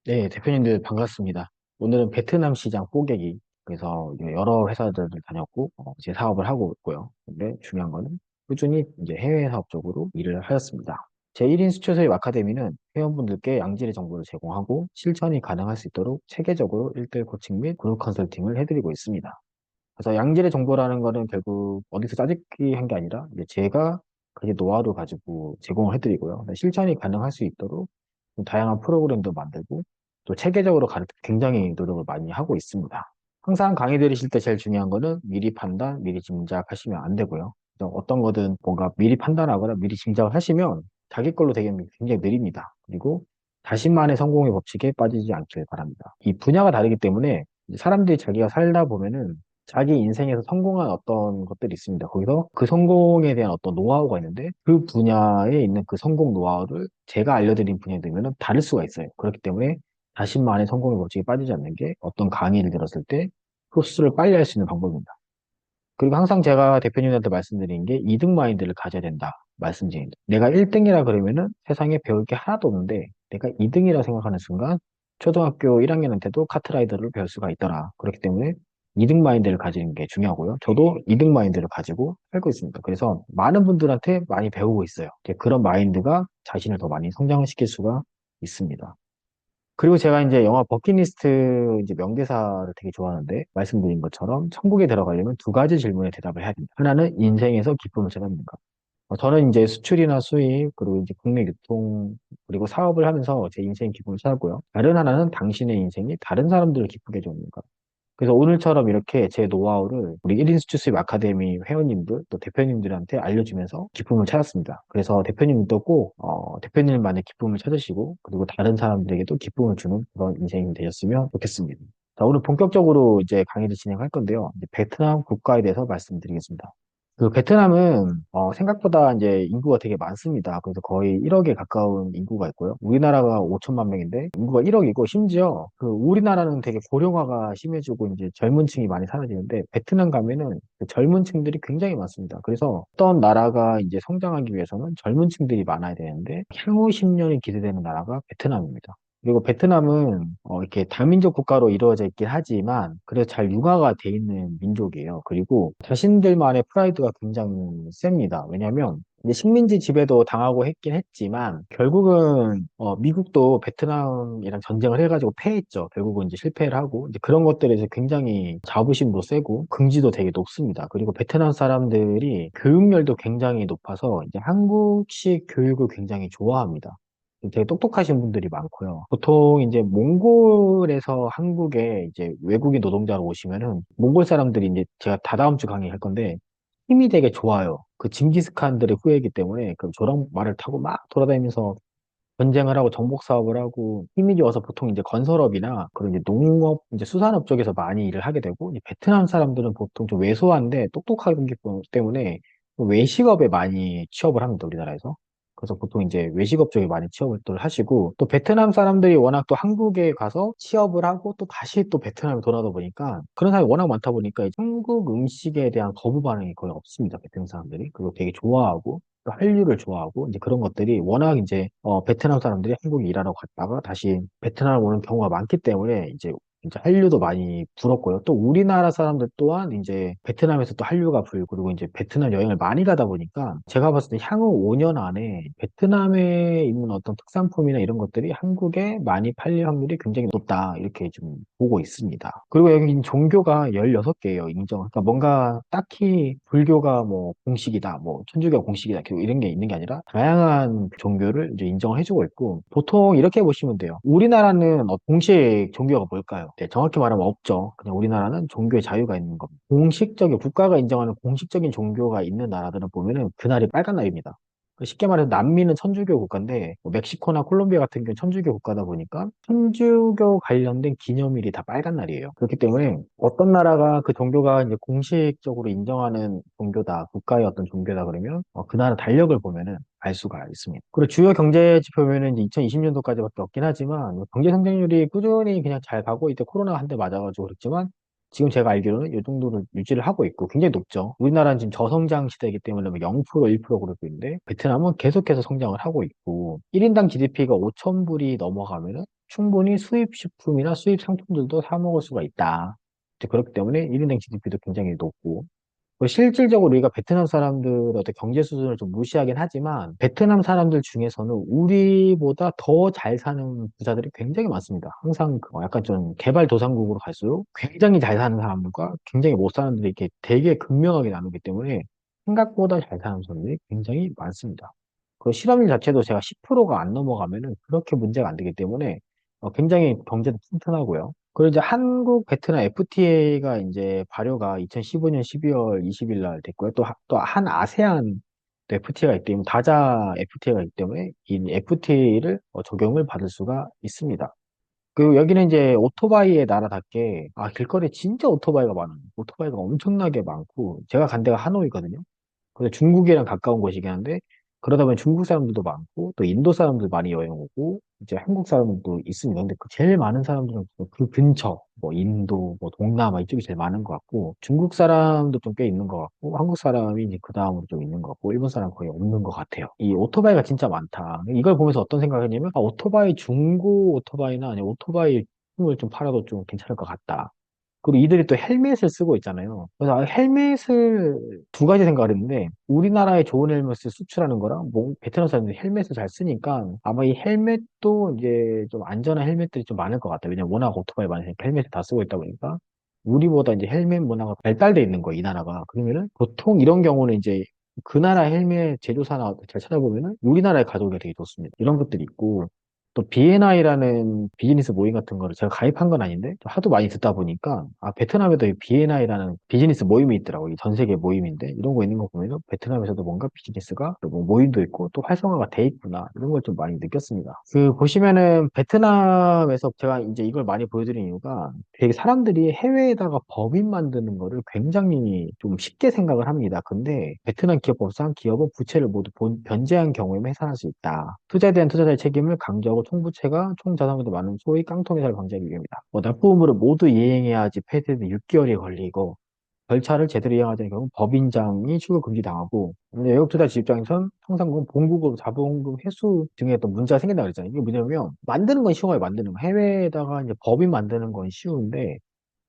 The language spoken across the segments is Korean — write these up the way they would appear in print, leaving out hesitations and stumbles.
네, 대표님들 반갑습니다. 오늘은 베트남 시장 뽀개기. 그래서 이제 여러 회사들을 다녔고, 제 사업을 하고 있고요. 근데 중요한 거는 꾸준히 이제 해외 사업 쪽으로 일을 하였습니다. 제 1인 수출서입 아카데미는 회원분들께 양질의 정보를 제공하고 실천이 가능할 수 있도록 체계적으로 1대1 코칭 및 그룹 컨설팅을 해드리고 있습니다. 그래서 양질의 정보라는 거는 결국 어디서 짜집기 한 게 아니라 이제 제가 그 노하우를 가지고 제공을 해드리고요. 실천이 가능할 수 있도록 좀 다양한 프로그램도 만들고 또 체계적으로 굉장히 노력을 많이 하고 있습니다. 항상 강의 들으실 때 제일 중요한 거는 미리 판단, 미리 짐작하시면 안 되고요. 그래서 어떤 거든 뭔가 미리 판단하거나 미리 짐작을 하시면 자기 걸로 되기는 굉장히 느립니다. 그리고 자신만의 성공의 법칙에 빠지지 않길 바랍니다. 이 분야가 다르기 때문에 사람들이 자기가 살다 보면은 자기 인생에서 성공한 어떤 것들이 있습니다. 거기서 그 성공에 대한 어떤 노하우가 있는데 그 분야에 있는 그 성공 노하우를 제가 알려드린 분야에 되면 다를 수가 있어요. 그렇기 때문에 자신만의 성공의 법칙에 빠지지 않는 게 어떤 강의를 들었을 때 흡수를 빨리 할 수 있는 방법입니다. 그리고 항상 제가 대표님한테 말씀드린 게 2등 마인드를 가져야 된다 말씀드립니다. 내가 1등이라 그러면은 세상에 배울 게 하나도 없는데 내가 2등이라 생각하는 순간 초등학교 1학년한테도 카트라이더를 배울 수가 있더라. 그렇기 때문에 2등 마인드를 가지는 게 중요하고요. 저도 2등 마인드를 가지고 살고 있습니다. 그래서 많은 분들한테 많이 배우고 있어요. 이제 그런 마인드가 자신을 더 많이 성장을 시킬 수가 있습니다. 그리고 제가 이제 영화 버킷리스트 이제 명대사를 되게 좋아하는데 말씀드린 것처럼 천국에 들어가려면 두 가지 질문에 대답을 해야 됩니다. 하나는 인생에서 기쁨을 찾았는가. 저는 이제 수출이나 수입 그리고 이제 국내 유통 그리고 사업을 하면서 제 인생 기쁨을 찾았고요. 다른 하나는 당신의 인생이 다른 사람들을 기쁘게 해주는가. 그래서 오늘처럼 이렇게 제 노하우를 우리 1인 수출 수입 아카데미 회원님들 또 대표님들한테 알려주면서 기쁨을 찾았습니다. 그래서 대표님도 꼭 대표님만의 기쁨을 찾으시고 그리고 다른 사람들에게도 기쁨을 주는 그런 인생이 되셨으면 좋겠습니다. 자, 오늘 본격적으로 이제 강의를 진행할 건데요. 이제 베트남 국가에 대해서 말씀드리겠습니다. 그 베트남은 생각보다 이제 인구가 되게 많습니다. 그래서 거의 1억에 가까운 인구가 있고요. 우리나라가 5천만 명인데 인구가 1억이고 심지어 그 우리나라는 되게 고령화가 심해지고 이제 젊은 층이 많이 사라지는데 베트남 가면은 그 젊은 층들이 굉장히 많습니다. 그래서 어떤 나라가 이제 성장하기 위해서는 젊은 층들이 많아야 되는데 향후 10년이 기대되는 나라가 베트남입니다. 그리고 베트남은 이렇게 다민족 국가로 이루어져 있긴 하지만 그래도 잘 융화가 돼 있는 민족이에요. 그리고 자신들만의 프라이드가 굉장히 셉니다. 왜냐하면 이제 식민지 지배도 당하고 했긴 했지만 결국은 미국도 베트남이랑 전쟁을 해가지고 패했죠. 결국은 이제 실패를 하고 이제 그런 것들에서 굉장히 자부심도 세고 긍지도 되게 높습니다. 그리고 베트남 사람들이 교육열도 굉장히 높아서 이제 한국식 교육을 굉장히 좋아합니다. 되게 똑똑하신 분들이 많고요. 보통 이제 몽골에서 한국에 이제 외국인 노동자로 오시면은 몽골 사람들이 이제 제가 다다음 주 강의할 건데 힘이 되게 좋아요. 그 징기스칸들의 후예이기 때문에 그 조랑 말을 타고 막 돌아다니면서 전쟁을 하고 정복 사업을 하고 힘이 좋아서 보통 이제 건설업이나 그런 이제 농업, 이제 수산업 쪽에서 많이 일을 하게 되고 이 베트남 사람들은 보통 좀 왜소한데 똑똑하기 때문에 외식업에 많이 취업을 합니다, 우리나라에서. 그래서 보통 이제 외식업 쪽에 많이 취업을 또 하시고 또 베트남 사람들이 워낙 또 한국에 가서 취업을 하고 또 다시 또 베트남에 돌아다 보니까 그런 사람이 워낙 많다 보니까 이제 한국 음식에 대한 거부 반응이 거의 없습니다, 베트남 사람들이. 그리고 되게 좋아하고 또 한류를 좋아하고 이제 그런 것들이 워낙 이제 베트남 사람들이 한국에 일하러 갔다가 다시 베트남을 오는 경우가 많기 때문에 이제 한류도 많이 불었고요. 또 우리나라 사람들 또한 이제 베트남에서 또 한류가 불고 그리고 이제 베트남 여행을 많이 가다 보니까 제가 봤을 때 향후 5년 안에 베트남에 있는 어떤 특산품이나 이런 것들이 한국에 많이 팔릴 확률이 굉장히 높다 이렇게 좀 보고 있습니다. 그리고 여기 종교가 16개예요, 인정. 그러니까 뭔가 딱히 불교가 뭐 공식이다, 뭐 천주교가 공식이다, 이런 게 있는 게 아니라 다양한 종교를 이제 인정을 해주고 있고 보통 이렇게 보시면 돼요. 우리나라는 공식 종교가 뭘까요? 네, 정확히 말하면 없죠. 그냥 우리나라는 종교의 자유가 있는 겁니다. 공식적인 국가가 인정하는 공식적인 종교가 있는 나라들은 보면은 그날이 빨간 날입니다. 쉽게 말해서 남미는 천주교 국가인데 뭐 멕시코나 콜롬비아 같은 경우는 천주교 국가다 보니까 천주교 관련된 기념일이 다 빨간 날이에요. 그렇기 때문에 어떤 나라가 그 종교가 이제 공식적으로 인정하는 종교다, 국가의 어떤 종교다 그러면 그 나라 달력을 보면은 알 수가 있습니다. 그리고 주요 경제 지표면은 이제 2020년도까지밖에 없긴 하지만 경제 성장률이 꾸준히 그냥 잘 가고 이때 코로나 한 대 맞아가지고 그렇지만 지금 제가 알기로는 이 정도를 유지를 하고 있고 굉장히 높죠. 우리나라는 지금 저성장 시대이기 때문에 뭐 0%, 1% 그러고 있는데 베트남은 계속해서 성장을 하고 있고 1인당 GDP가 5천 불이 넘어가면은 충분히 수입 식품이나 수입 상품들도 사 먹을 수가 있다. 이제 그렇기 때문에 1인당 GDP도 굉장히 높고 실질적으로 우리가 베트남 사람들의 어떤 경제 수준을 좀 무시하긴 하지만 베트남 사람들 중에서는 우리보다 더 잘 사는 부자들이 굉장히 많습니다. 항상 약간 좀 개발도상국으로 갈수록 굉장히 잘 사는 사람들과 굉장히 못 사는 분들이 이렇게 되게 극명하게 나누기 때문에 생각보다 잘 사는 사람들이 굉장히 많습니다. 그 실업률 자체도 제가 10%가 안 넘어가면은 그렇게 문제가 안 되기 때문에 굉장히 경제도 튼튼하고요. 그리고 이제 한국 베트남 FTA가 이제 발효가 2015년 12월 20일 날 됐고요. 또 한 아세안 FTA가 있기 때문에 다자 FTA가 있기 때문에 이 FTA를 적용을 받을 수가 있습니다. 그리고 여기는 이제 오토바이의 나라답게 길거리에 진짜 오토바이가 많아요. 오토바이가 엄청나게 많고 제가 간 데가 하노이거든요. 근데 중국이랑 가까운 곳이긴 한데 그러다 보니 중국 사람들도 많고 또 인도 사람들 많이 여행 오고 이제 한국 사람들도 있습니다. 근데 그 제일 많은 사람들은 그 근처 뭐 인도 뭐 동남아 이쪽이 제일 많은 것 같고 중국 사람도 좀 꽤 있는 것 같고 한국 사람이 이제 그 다음으로 좀 있는 것 같고 일본 사람 거의 없는 것 같아요. 이 오토바이가 진짜 많다. 이걸 보면서 어떤 생각을 했냐면 오토바이 중고 오토바이나 아니면 오토바이 을 좀 팔아도 좀 괜찮을 것 같다. 그리고 이들이 또 헬멧을 쓰고 있잖아요. 그래서 헬멧을 두 가지 생각을 했는데, 우리나라에 좋은 헬멧을 수출하는 거랑, 뭐, 베트남 사람들이 헬멧을 잘 쓰니까, 아마 이 헬멧도 이제 좀 안전한 헬멧들이 좀 많을 것 같아요. 왜냐면 워낙 오토바이 많으니까 헬멧을 다 쓰고 있다 보니까, 우리보다 이제 헬멧 문화가 발달돼 있는 거예요, 이 나라가. 그러면은, 보통 이런 경우는 이제, 그 나라 헬멧 제조사나 잘 찾아보면은, 우리나라의 가격이 되게 좋습니다. 이런 것들이 있고, 또 BNI라는 비즈니스 모임 같은 거를 제가 가입한 건 아닌데 하도 많이 듣다 보니까 베트남에도 이 BNI라는 비즈니스 모임이 있더라고요. 이전 세계 모임인데 이런 거 있는 거 보면 베트남에서도 뭔가 비즈니스가 뭐 모임도 있고 또 활성화가 돼 있구나 이런 걸 좀 많이 느꼈습니다. 그 보시면은 베트남에서 제가 이제 이걸 많이 보여드린 이유가 되게 사람들이 해외에다가 법인 만드는 거를 굉장히 좀 쉽게 생각을 합니다. 근데 베트남 기업법상 기업은 부채를 모두 변제한 경우에만 해산할 수 있다. 투자에 대한 투자자의 책임을 강조하고 총부채가 총자산보다 많은 소위 깡통회사를 방지하기 위함이다. 납부의무를 모두 이행해야지 폐쇄는 6개월이 걸리고 절차를 제대로 이행하지 않는 경우 법인장이 출국 금지당하고 외국 투자자 입장에선 항상 본국으로 자본금 회수 등의 어떤 문제가 생긴다 그랬잖아요. 이게 뭐냐면 만드는 건 쉬워요. 만드는 거 해외에다가 이제 법인 만드는 건 쉬운데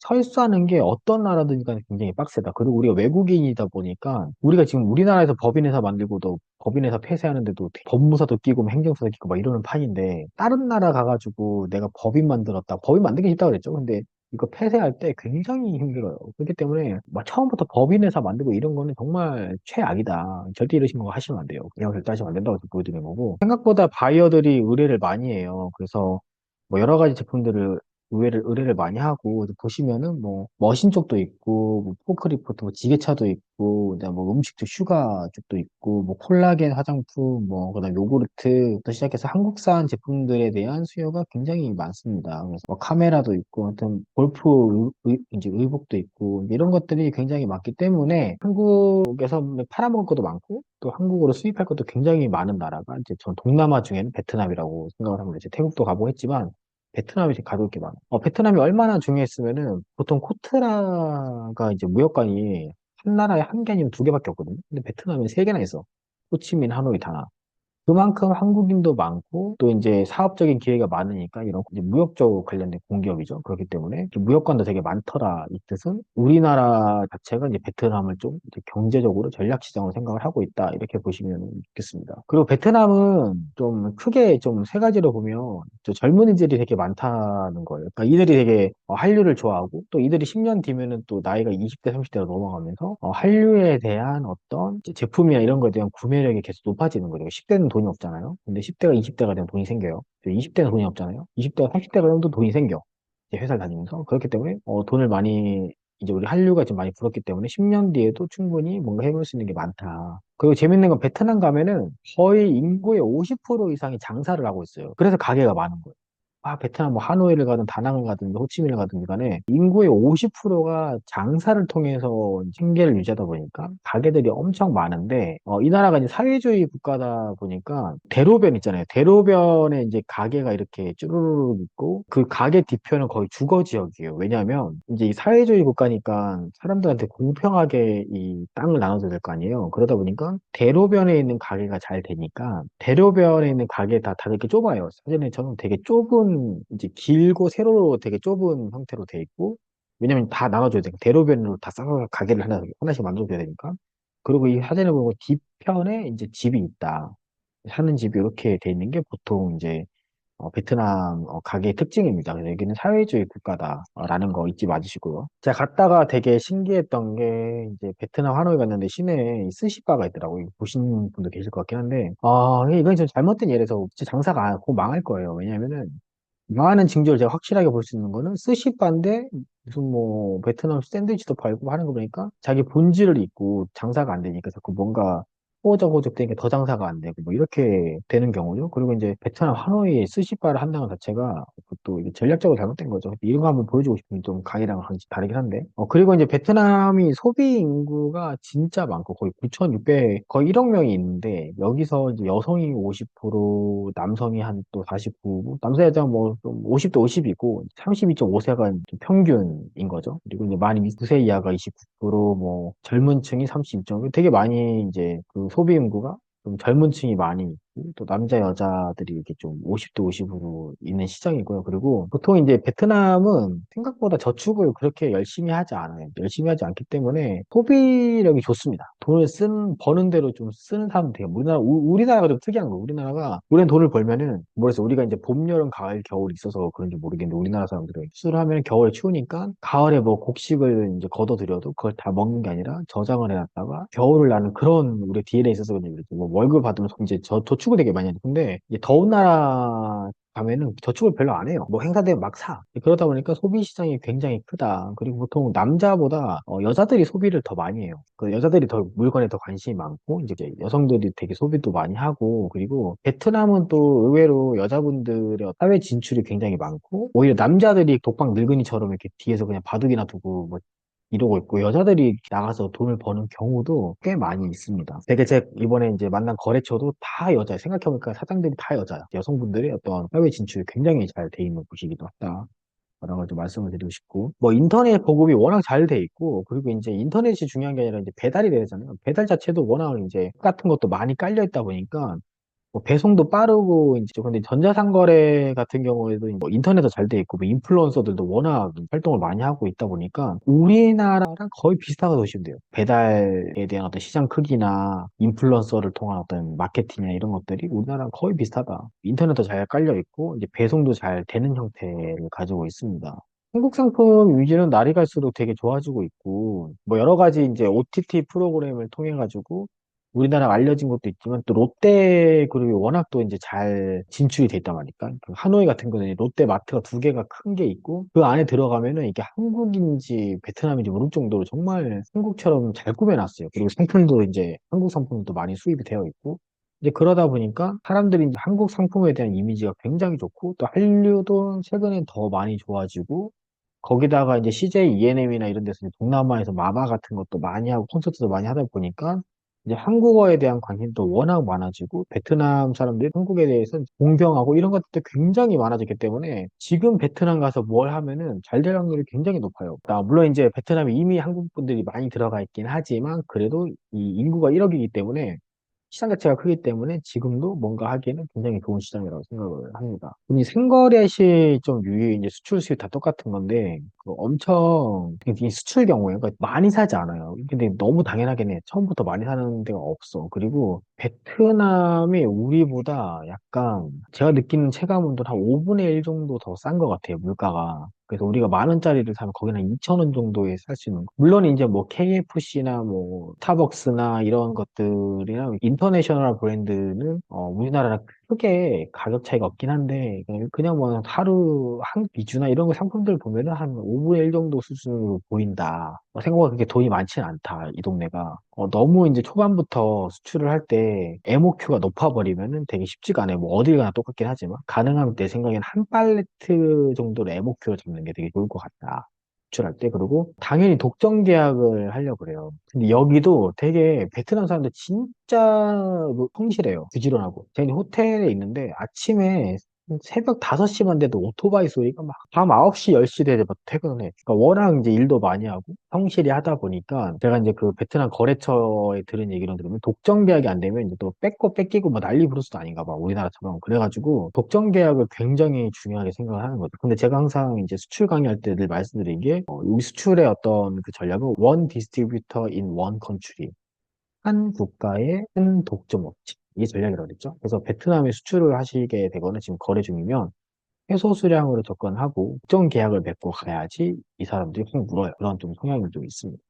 설사하는 게 어떤 나라든지 간에 굉장히 빡세다. 그리고 우리가 외국인이다 보니까 우리가 지금 우리나라에서 법인회사 만들고도 법인회사 폐쇄하는데도 법무사도 끼고 뭐 행정사도 끼고 막 이러는 판인데 다른 나라 가가지고 내가 법인 만들었다. 법인 만들기 쉽다고 그랬죠. 근데 이거 폐쇄할 때 굉장히 힘들어요. 그렇기 때문에 막 처음부터 법인회사 만들고 이런 거는 정말 최악이다. 절대 이러신 거 하시면 안 돼요. 그냥 절대 하시면 안 된다고 보여드리는 거고. 생각보다 바이어들이 의뢰를 많이 해요. 그래서 뭐 여러 가지 제품들을 의뢰를 많이 하고 보시면은 뭐 머신 쪽도 있고 뭐 포크리프트 뭐 지게차도 있고 그다음 뭐 음식도 슈가 쪽도 있고 뭐 콜라겐 화장품 뭐 그다음 요구르트부터 시작해서 한국산 제품들에 대한 수요가 굉장히 많습니다. 그래서 뭐 카메라도 있고 하여튼 골프 이제 의복도 있고 이런 것들이 굉장히 많기 때문에 한국에서 팔아먹을 것도 많고 또 한국으로 수입할 것도 굉장히 많은 나라가 이제 전 동남아 중에는 베트남이라고 생각을 합니다. 이제 태국도 가보고 했지만 베트남이 되게 가볼 게 많아. 베트남이 얼마나 중요했으면은 보통 코트라가 이제 무역관이 한 나라에 한 개 아니면 두 개밖에 없거든요. 근데 베트남에 세 개나 있어. 호치민, 하노이, 다낭. 그만큼 한국인도 많고 또 이제 사업적인 기회가 많으니까 이런 이제 무역적 관련된 공기업이죠. 그렇기 때문에 무역관도 되게 많더라. 이 뜻은 우리나라 자체가 이제 베트남을 좀 이제 경제적으로 전략 시장으로 생각을 하고 있다. 이렇게 보시면 좋겠습니다. 그리고 베트남은 좀 크게 좀 세 가지로 보면 저 젊은이들이 되게 많다는 거예요. 그러니까 이들이 되게 한류를 좋아하고 또 이들이 10년 뒤면은 또 나이가 20대, 30대로 넘어가면서 한류에 대한 어떤 제품이나 이런 거에 대한 구매력이 계속 높아지는 거죠. 10대는 돈이 없잖아요. 근데 10대가 20대가 되면 돈이 생겨요. 20대는 돈이 없잖아요. 20대가 30대가 되면 또 돈이 생겨. 이제 회사를 다니면서. 그렇기 때문에 돈을 많이 이제 우리 한류가 좀 많이 불었기 때문에 10년 뒤에도 충분히 뭔가 해볼 수 있는 게 많다. 그리고 재밌는 건 베트남 가면은 거의 인구의 50% 이상이 장사를 하고 있어요. 그래서 가게가 많은 거예요. 베트남 뭐 하노이를 가든 다낭을 가든 호치민을 가든 간에 인구의 50%가 장사를 통해서 생계를 유지하다 보니까 가게들이 엄청 많은데 이 나라가 이제 사회주의 국가다 보니까 대로변 있잖아요. 대로변에 이제 가게가 이렇게 쭈루루룩 있고 그 가게 뒤편은 거의 주거 지역이에요. 왜냐하면 이제 이 사회주의 국가니까 사람들한테 공평하게 이 땅을 나눠줘야 될 거 아니에요. 그러다 보니까 대로변에 있는 가게가 잘 되니까 대로변에 있는 가게 다 이렇게 좁아요. 사진에처럼 되게 좁은 이제 길고 세로로 되게 좁은 형태로 돼 있고 왜냐면 다 나눠줘야 되니까 대로변으로 다 싸서 가게를 하나씩 만들어줘야 되니까 그리고 이 사진을 보고 뒤편에 이제 집이 있다. 사는 집이 이렇게 돼 있는 게 보통 이제 베트남 가게의 특징입니다. 그래서 여기는 사회주의 국가다라는 거 잊지 마시고요. 제가 갔다가 되게 신기했던 게 이제 베트남 하노이 갔는데 시내에 이 스시바가 있더라고요. 이거 보신 분도 계실 것 같긴 한데 이건 좀 잘못된 예라서 진짜 장사가 곧 망할 거예요. 왜냐면은 망하는 징조를 제가 확실하게 볼 수 있는 거는 스시바인데 무슨 뭐 베트남 샌드위치도 팔고 하는 거 보니까 자기 본질을 잊고 장사가 안 되니까 자꾸 뭔가 호적호적 되니까 더 장사가 안 되고 뭐 이렇게 되는 경우죠. 그리고 이제 베트남 하노이에 스시바를 한다는 것 자체가 그것도 이게 전략적으로 잘못된 거죠. 이런 거 한번 보여주고 싶으면 좀 강의랑 다르긴 한데. 그리고 이제 베트남이 소비 인구가 진짜 많고 거의 9,600, 거의 1억 명이 있는데 여기서 이제 여성이 50%, 남성이 한 또 49, 남자에 대한 뭐좀 50대 50이고 32.5세가 평균인 거죠. 그리고 이제 많이 9세 이하가 29%, 뭐 젊은 층이 32.5, 되게 많이 이제 그 소비 인구가 좀 젊은 층이 많이 있고, 또 남자, 여자들이 이렇게 좀 50대 50으로 있는 시장이고요. 그리고 보통 이제 베트남은 생각보다 저축을 그렇게 열심히 하지 않아요. 열심히 하지 않기 때문에 소비력이 좋습니다. 버는 대로 좀 쓰는 사람 돼요. 우리나라가 좀 특이한 거예요. 우리는 돈을 벌면은, 뭐래서 우리가 이제 봄, 여름, 가을, 겨울이 있어서 그런지 모르겠는데, 우리나라 사람들은 수술을 하면 겨울에 추우니까, 가을에 뭐 곡식을 이제 걷어들여도 그걸 다 먹는 게 아니라 저장을 해놨다가, 겨울을 나는 그런 우리 DNA에 있어서 그런지 모르겠지. 뭐 월급 받으면서 이제 저축을 되게 많이 하는데, 근데 이제 더운 나라 가면은 저축을 별로 안 해요. 뭐 행사 되면 막 사. 그러다 보니까 소비 시장이 굉장히 크다. 그리고 보통 남자보다 여자들이 소비를 더 많이 해요. 그 여자들이 더 물건에 더 관심이 많고 이제 여성들이 되게 소비도 많이 하고 그리고 베트남은 또 의외로 여자분들의 사회 진출이 굉장히 많고 오히려 남자들이 독박 늙은이처럼 이렇게 뒤에서 그냥 바둑이나 두고 뭐 이러고 있고 여자들이 나가서 돈을 버는 경우도 꽤 많이 있습니다. 되게 제 이번에 이제 만난 거래처도 다 여자예요. 생각해보니까 사장들이 다 여자야. 여성분들이 어떤 해외 진출이 굉장히 잘 돼 있는 곳이기도 하다. 라는 걸 좀 말씀을 드리고 싶고, 뭐, 인터넷 보급이 워낙 잘 돼 있고, 그리고 이제 인터넷이 중요한 게 아니라 이제 배달이 되잖아요. 배달 자체도 워낙 이제 같은 것도 많이 깔려 있다 보니까, 뭐 배송도 빠르고 이제 근데 전자상거래 같은 경우에도 뭐 인터넷도 잘 돼 있고 뭐 인플루언서들도 워낙 활동을 많이 하고 있다 보니까 우리나라랑 거의 비슷하다고 보시면 돼요. 배달에 대한 어떤 시장 크기나 인플루언서를 통한 어떤 마케팅이나 이런 것들이 우리나라랑 거의 비슷하다. 인터넷도 잘 깔려 있고 이제 배송도 잘 되는 형태를 가지고 있습니다. 한국 상품 위주는 날이 갈수록 되게 좋아지고 있고, 뭐 여러 가지 이제 OTT 프로그램을 통해 가지고 우리나라가 알려진 것도 있지만 또 롯데 그룹이 워낙 또 이제 잘 진출이 돼 있단 말이니까 그 하노이 같은 경우는 롯데 마트가 두 개가 큰 게 있고 그 안에 들어가면은 이게 한국인지 베트남인지 모를 정도로 정말 한국처럼 잘 꾸며놨어요. 그리고 상품도 이제 한국 상품도 많이 수입이 되어 있고 이제 그러다 보니까 사람들이 이제 한국 상품에 대한 이미지가 굉장히 좋고 또 한류도 최근에 더 많이 좋아지고 거기다가 이제 CJ ENM이나 이런 데서 이제 동남아에서 마마 같은 것도 많이 하고 콘서트도 많이 하다 보니까 이제 한국어에 대한 관심도 워낙 많아지고 베트남 사람들이 한국에 대해서 공경하고 이런 것들도 굉장히 많아졌기 때문에 지금 베트남 가서 뭘 하면은 잘 될 확률이 굉장히 높아요. 물론 이제 베트남에 이미 한국 분들이 많이 들어가 있긴 하지만 그래도 이 인구가 1억이기 때문에 시장 자체가 크기 때문에 지금도 뭔가 하기에는 굉장히 좋은 시장이라고 생각을 합니다. 이 생거래 시 좀 이제 수출 수입 다 똑같은 건데 그 엄청 이 수출 경우에 그러니까 많이 사지 않아요. 근데 너무 당연하긴 해. 처음부터 많이 사는 데가 없어. 그리고 베트남이 우리보다 약간 제가 느끼는 체감온도 한 5분의 1 정도 더 싼 것 같아요. 물가가. 그래서 우리가 10,000원짜리를 사면 거기는 2,000원 정도에 살 수 있는 거. 물론 이제 뭐 KFC나 뭐 스타벅스나 이런 것들이나 인터내셔널 브랜드는 우리나라랑 크게 가격 차이가 없긴 한데, 그냥 뭐 하루 한 비주나 이런 거 상품들 보면은 한 5분의 1 정도 수준으로 보인다. 생각보다 그렇게 돈이 많지는 않다, 이 동네가. 너무 이제 초반부터 수출을 할 때 MOQ가 높아버리면은 되게 쉽지가 않아요. 뭐 어딜 가나 똑같긴 하지만, 가능하면 내 생각엔 한 팔레트 정도로 MOQ를 잡는 게 되게 좋을 것 같다. 수출할 때. 그리고 당연히 독점 계약을 하려고 그래요. 근데 여기도 되게 베트남 사람들 진짜 성실해요. 부지런하고. 저희 호텔에 있는데 아침에 새벽 5시만 돼도 오토바이 소리가 막 밤 9시, 10시 돼도 막 퇴근을 해. 그러니까 워낙 이제 일도 많이 하고 성실히 하다 보니까 제가 이제 그 베트남 거래처에 들은 얘기를 들으면 독점 계약이 안 되면 이제 또 뺏고 뺏기고 뭐 난리 부르스도 아닌가 봐. 우리나라처럼. 그래가지고 독점 계약을 굉장히 중요하게 생각을 하는 거죠. 근데 제가 항상 이제 수출 강의할 때 늘 말씀드린 게 이 수출의 어떤 그 전략은 one distributor in one country. 한 국가의 한 독점 업체. 이게 전략이라고 그랬죠. 그래서 베트남에 수출을 하시게 되거나 지금 거래 중이면 해소 수량으로 접근하고 국정 계약을 맺고 가야지 이 사람들이 확 물어요. 그런 좀 성향이 좀 있습니다.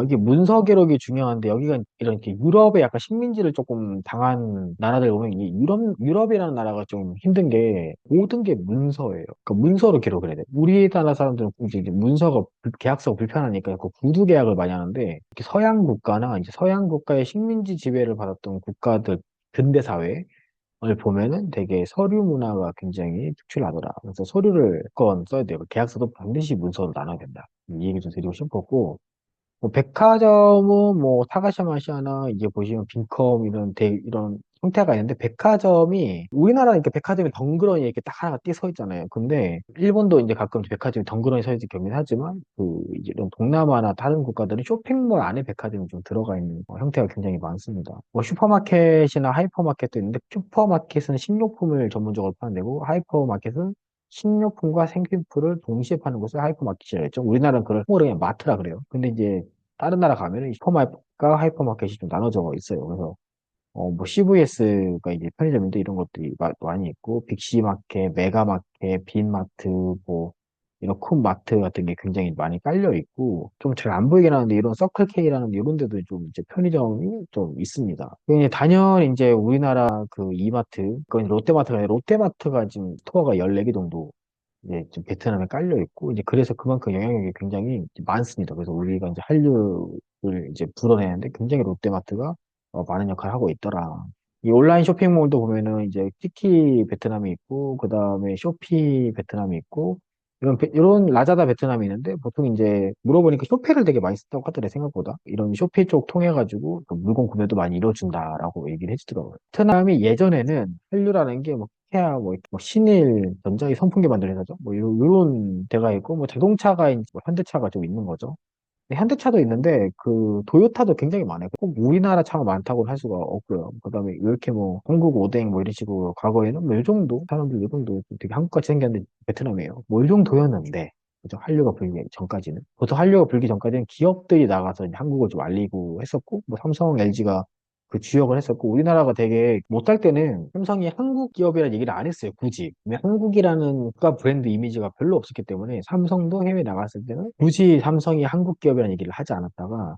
이게 문서 기록이 중요한데 여기가 이렇게 유럽의 약간 식민지를 조금 당한 나라들 보면 이 유럽이라는 나라가 좀 힘든 게 모든 게 문서예요. 그러니까 문서로 기록을 해야 돼. 우리나라 사람들은 이제 문서가 계약서가 불편하니까 그 구두 계약을 많이 하는데 이렇게 서양 국가나 이제 서양 국가의 식민지 지배를 받았던 국가들 근대 사회 을 보면은 되게 서류 문화가 굉장히 특출나더라. 그래서 서류를 건 써야 돼요. 계약서도 반드시 문서로 나눠야 된다. 이 얘기 좀 드리고 싶었고, 뭐 백화점은 뭐 타가샤마시아나 이게 보시면 빈컴 이런 형태가 있는데 백화점이 우리나라 이렇게 백화점이 덩그러니 이렇게 딱 하나가 띄 서 있잖아요. 근데 일본도 이제 가끔 백화점이 덩그러니 서 있는 경우는 하지만 그 이제 이런 동남아나 다른 국가들은 쇼핑몰 안에 백화점이 좀 들어가 있는 형태가 굉장히 많습니다. 뭐 슈퍼마켓이나 하이퍼마켓도 있는데 슈퍼마켓은 식료품을 전문적으로 파는 데고 하이퍼마켓은 식료품과 생필품을 동시에 파는 곳을 하이퍼마켓이라고 했죠. 우리나라는 그걸 통으로 그냥 마트라 그래요. 근데 이제 다른 나라 가면은 슈퍼마켓과 하이퍼마켓이 좀 나눠져 있어요. 그래서 뭐 CVS가 이제 편의점인데 이런 것들이 많이 있고 빅시마켓, 메가마켓, 빈마트, 뭐 이런 큰 마트 같은 게 굉장히 많이 깔려 있고 좀 잘 안 보이긴 하는데 이런 서클K라는 이런 데도 좀 이제 편의점이 좀 있습니다. 그게 단연 이제 우리나라 그 이마트, 그건 롯데마트가 아니라 롯데마트가 지금 스토어가 14개 정도 이제 좀 베트남에 깔려 있고 이제 그래서 그만큼 영향력이 굉장히 많습니다. 그래서 우리가 이제 한류를 이제 불어내는데 굉장히 롯데마트가 많은 역할을 하고 있더라. 이 온라인 쇼핑몰도 보면은 이제 티키 베트남이 있고 그 다음에 쇼피 베트남이 있고 이런 라자다 베트남이 있는데 보통 이제 물어보니까 쇼페를 되게 많이 쓴다고 하더래 생각보다 이런 쇼피 쪽 통해 가지고 그 물건 구매도 많이 이루어준다라고 얘기를 해주더라고요. 베트남이 예전에는 한류라는 게뭐 케아 뭐 신일 전자의 선풍기 만드는 회사죠. 뭐 이런 데가 있고 뭐 자동차가 이제 뭐 현대차가 좀 있는 거죠. 현대차도 있는데 그 도요타도 굉장히 많아요. 꼭 우리나라 차가 많다고는 할 수가 없고요. 그다음에 왜 이렇게 뭐 한국 오뎅 뭐 이런 식으로 과거에는 뭐 이 정도 사람들 이 정도 되게 한국같이 생겼는데 베트남이에요. 뭐 이 정도였는데 그죠? 한류가 불기 전까지는 보통 한류가 불기 전까지는 기업들이 나가서 이제 한국을 좀 알리고 했었고 뭐 삼성, LG가 그 주역을 했었고 우리나라가 되게 못할 때는 삼성이 한국 기업이라는 얘기를 안 했어요 굳이. 왜 한국이라는 국가 브랜드 이미지가 별로 없었기 때문에 삼성도 해외 나갔을 때는 굳이 삼성이 한국 기업이라는 얘기를 하지 않았다가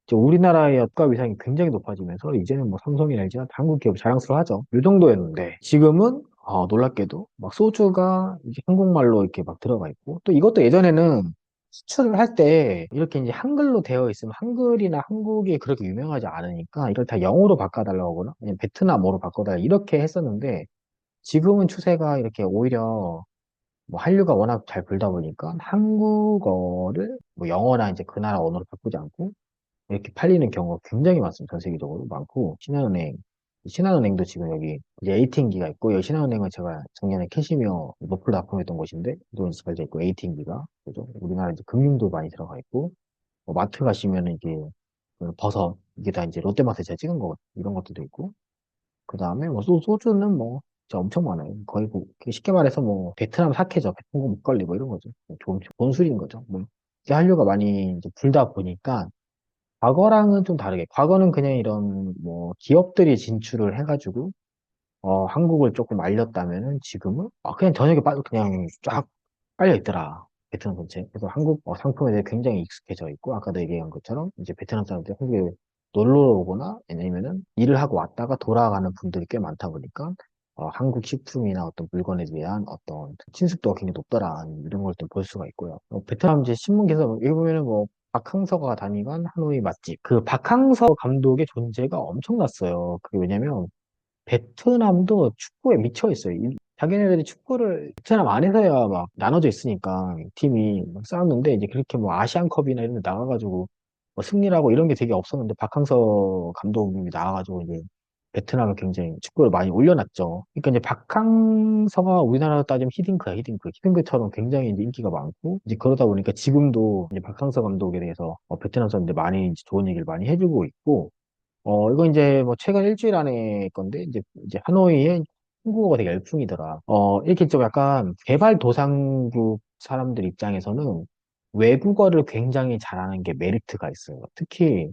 이제 우리나라의 국가 위상이 굉장히 높아지면서 이제는 뭐 삼성이나 LG나 한국 기업 자랑스러워하죠. 이 정도였는데 지금은 놀랍게도 막 소주가 이제 한국말로 이렇게 막 들어가 있고 또 이것도 예전에는 수출을 할 때 이렇게 이제 한글로 되어 있으면 한글이나 한국이 그렇게 유명하지 않으니까 이걸 다 영어로 바꿔달라고 하거나 아니면 베트남어로 바꿔달라 이렇게 했었는데 지금은 추세가 이렇게 오히려 뭐 한류가 워낙 잘 불다 보니까 한국어를 뭐 영어나 이제 그 나라 언어로 바꾸지 않고 이렇게 팔리는 경우가 굉장히 많습니다. 전 세계적으로 많고 신한은행도 지금 여기 이제 에이팅기가 있고 여기 신한은행은 제가 작년에 캐시미어 노플 납품했던 곳인데 또 이제 잘 돼 있고 에이팅기가 그죠? 우리나라 이제 금융도 많이 들어가 있고 뭐 마트 가시면은 이게 그 버섯 이게 다 이제 롯데마트에 제가 찍은 거 이런 것들도 있고 그 다음에 뭐 소주는 뭐 진짜 엄청 많아요. 거의 뭐 쉽게 말해서 뭐 베트남 사케죠. 베트남 막걸리 뭐 이런 거죠. 좋은 술인 거죠. 뭐 이렇게 한류가 많이 이제 불다 보니까 과거랑은 좀 다르게 과거는 그냥 이런 뭐 기업들이 진출을 해가지고 한국을 조금 알렸다면은 지금은 그냥 저녁에 그냥 쫙 깔려 있더라. 베트남 전체. 그래서 한국 상품에 대해 굉장히 익숙해져 있고 아까도 얘기한 것처럼 이제 베트남 사람들이 한국에 놀러 오거나 아니면은 일을 하고 왔다가 돌아가는 분들이 꽤 많다 보니까 한국 식품이나 어떤 물건에 대한 어떤 친숙도가 굉장히 높더라. 이런 걸 좀 볼 수가 있고요. 베트남 이제 신문 기사 여기 보면은 뭐 박항서가 다니간 하노이 맛집. 그 박항서 감독의 존재가 엄청났어요. 그게 왜냐면 베트남도 축구에 미쳐 있어요. 자기네들이 축구를 베트남 안에서야 막 나눠져 있으니까 팀이 막 싸웠는데 이제 그렇게 뭐 아시안컵이나 이런 데 나가가지고 뭐 승리를 하고 이런 게 되게 없었는데 박항서 감독이 나와가지고 이제 베트남을 굉장히 축구를 많이 올려놨죠. 그러니까 이제 박항서가 우리나라로 따지면 히딩크야, 히딩크. 히딩크처럼 굉장히 이제 인기가 많고 이제 그러다 보니까 지금도 이제 박항서 감독에 대해서 베트남 사람들 많이 이제 좋은 얘기를 많이 해주고 있고 이거 이제 뭐 최근 일주일 안에 건데, 이제 하노이에 한국어가 되게 열풍이더라. 이렇게 좀 약간 개발도상국 사람들 입장에서는 외국어를 굉장히 잘하는 게 메리트가 있어요. 특히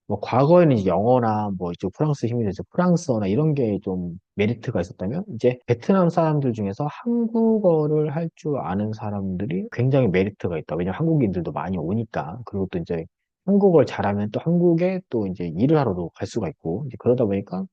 뭐 과거에는 이제 영어나 뭐 이쪽 프랑스 힘이 돼서 프랑스어나 이런 게 좀 메리트가 있었다면 이제 베트남 사람들 중에서 한국어를 할 줄 아는 사람들이 굉장히 메리트가 있다. 왜냐면 한국인들도 많이 오니까. 그리고 또 이제 한국어를 잘하면 또 한국에 또 이제 일을 하러도 갈 수가 있고 이제 그러다 보니까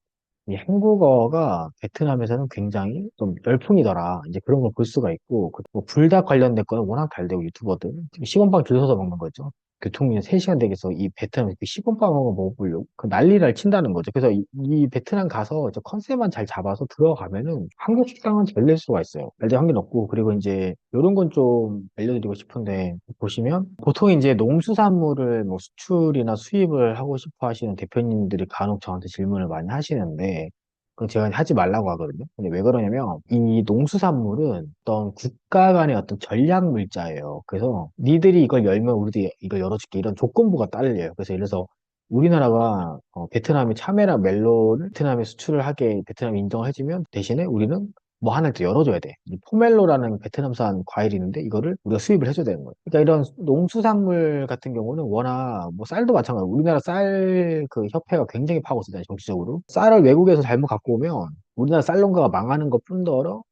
이 한국어가 베트남에서는 굉장히 좀 열풍이더라. 이제 그런 걸 볼 수가 있고, 뭐 불닭 관련된 거는 워낙 잘 되고 유튜버들. 지금 시범빵 줄 서서 먹는 거죠. 교통비 3시간 되겠어. 이 베트남에 그 시범빵을 먹어보려고. 그 난리를 친다는 거죠. 그래서 이 베트남 가서 저 컨셉만 잘 잡아서 들어가면은 한국 식당은 잘 낼 수가 있어요. 날될 확률 없고, 그리고 이제 이런 건 좀 알려드리고 싶은데, 보시면 보통 이제 농수산물을 뭐 수출이나 수입을 하고 싶어 하시는 대표님들이 간혹 저한테 질문을 많이 하시는데, 그건 제가 하지 말라고 하거든요. 근데 왜 그러냐면, 이 농수산물은 어떤 국가 간의 어떤 전략 물자예요. 그래서 니들이 이걸 열면 우리도 이걸 열어줄게. 이런 조건부가 딸려요. 그래서 예를 들어서 우리나라가 베트남의 참외랑 멜론을 베트남에 수출을 하게 베트남이 인정을 해주면 대신에 우리는 뭐 하나를 더 열어줘야 돼. 이 포멜로라는 베트남산 과일이 있는데 이거를 우리가 수입을 해줘야 되는 거예요. 그러니까 이런 농수산물 같은 경우는 워낙 뭐 쌀도 마찬가지고 우리나라 쌀 그 협회가 굉장히 파고 있잖아요, 정치적으로. 쌀을 외국에서 잘못 갖고 오면 우리나라 쌀 농가가 망하는 것 뿐더러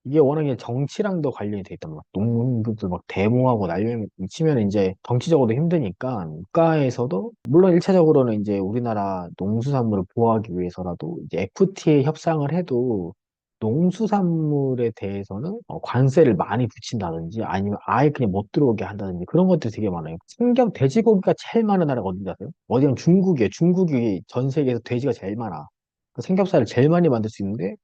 이게 워낙에 정치랑도 관련이 돼 있단 말이야. 농민들 막 데모하고 난리 치면 이제 정치적으로도 힘드니까 국가에서도 물론 일차적으로는 이제 우리나라 농수산물을 보호하기 위해서라도 이제 FTA 협상을 해도 농수산물에 대해서는 관세를 많이 붙인다든지 아니면 아예 그냥 못 들어오게 한다든지 그런 것들이 되게 많아요. 돼지고기가 제일 많은 나라가 어딘지 아세요? 어디면 중국이에요. 중국이 전 세계에서 돼지가 제일 많아. 그 삼겹살을 제일 많이 만들 수 있는데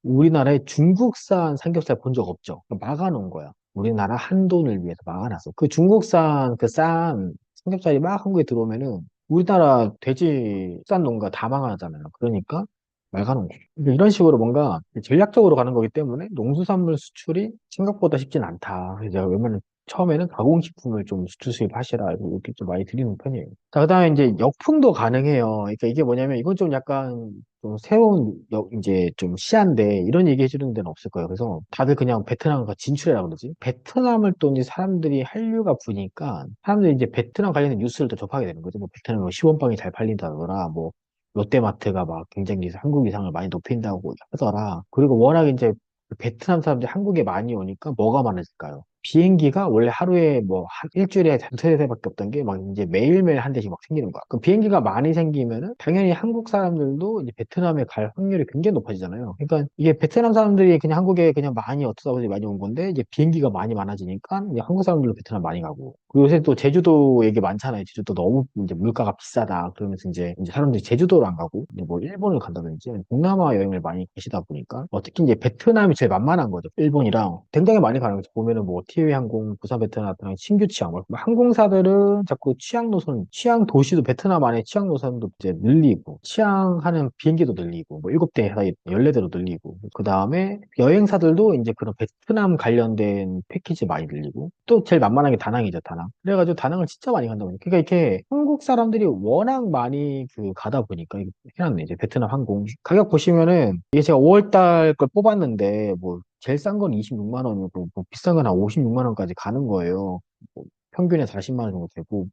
우리나라에 중국산 삼겹살 본 적 없죠. 막아놓은 거야. 우리나라 한돈을 위해서 막아놨어. 그 중국산 그 싼 삼겹살이 막 한국에 들어오면은 우리나라 돼지 싼 농가 다 망하잖아요. 그러니까 막아놓은 거예요. 그러니까 이런 식으로 뭔가 전략적으로 가는 거기 때문에 농수산물 수출이 생각보다 쉽진 않다. 그래서 제가 웬만하면 처음에는 가공식품을 좀 수출 수입하시라 이렇게 좀 많이 드리는 편이에요. 자, 그다음에 이제 역풍도 가능해요. 그러니까 이게 뭐냐면 이건 좀 약간 좀 새로운 이제 좀 시야인데 이런 얘기 해주는 데는 없을 거예요. 그래서 다들 그냥 베트남 가 진출해라 그러지. 베트남을 또 이제 사람들이 한류가 부니까 사람들이 이제 베트남 관련된 뉴스를 또 접하게 되는 거죠. 뭐 베트남에 뭐 시원빵이 잘 팔린다더라. 뭐 롯데마트가 막 굉장히 한국 이상을 많이 높인다고 하더라. 그리고 워낙 이제 베트남 사람들이 한국에 많이 오니까 뭐가 많아질까요? 비행기가 원래 하루에 뭐 일주일에 두세 대밖에 없던 게 막 이제 매일매일 한 대씩 막 생기는 거야. 그럼 비행기가 많이 생기면은 당연히 한국 사람들도 이제 베트남에 갈 확률이 굉장히 높아지잖아요. 그러니까 이게 베트남 사람들이 그냥 한국에 그냥 많이 어쩌다 보니 많이 온 건데 이제 비행기가 많이 많아지니까 이제 한국 사람들도 베트남 많이 가고. 그리고 요새 또 제주도 얘기 많잖아요. 제주도 너무 이제 물가가 비싸다. 그러면서 이제 사람들이 제주도를 안 가고 이제 뭐 일본을 간다든지 동남아 여행을 많이 가시다 보니까 특히 이제 베트남이 제일 만만한 거죠. 일본이랑 굉장히 많이 가는 거죠. 보면은 뭐 티웨이 항공, 부산 베트남 신규 취항, 뭐 항공사들은 자꾸 취항 도시도 베트남 안에 취항 노선도 이제 늘리고, 취항하는 비행기도 늘리고, 뭐 7대 사이 14대로 늘리고, 그 다음에 여행사들도 이제 그런 베트남 관련된 패키지 많이 늘리고, 또 제일 만만한 게 다낭이죠, 다낭. 그래가지고 다낭을 진짜 많이 간다 보니까. 그러니까 이렇게 한국 사람들이 워낙 많이 가다 보니까, 이거 해놨네, 이제 베트남 항공. 가격 보시면은, 이게 제가 5월 달 걸 뽑았는데, 뭐, 제일 싼 건 26만 원이고, 뭐 비싼 건 한 56만 원까지 가는 거예요. 뭐 평균에 40만 원 정도 되고.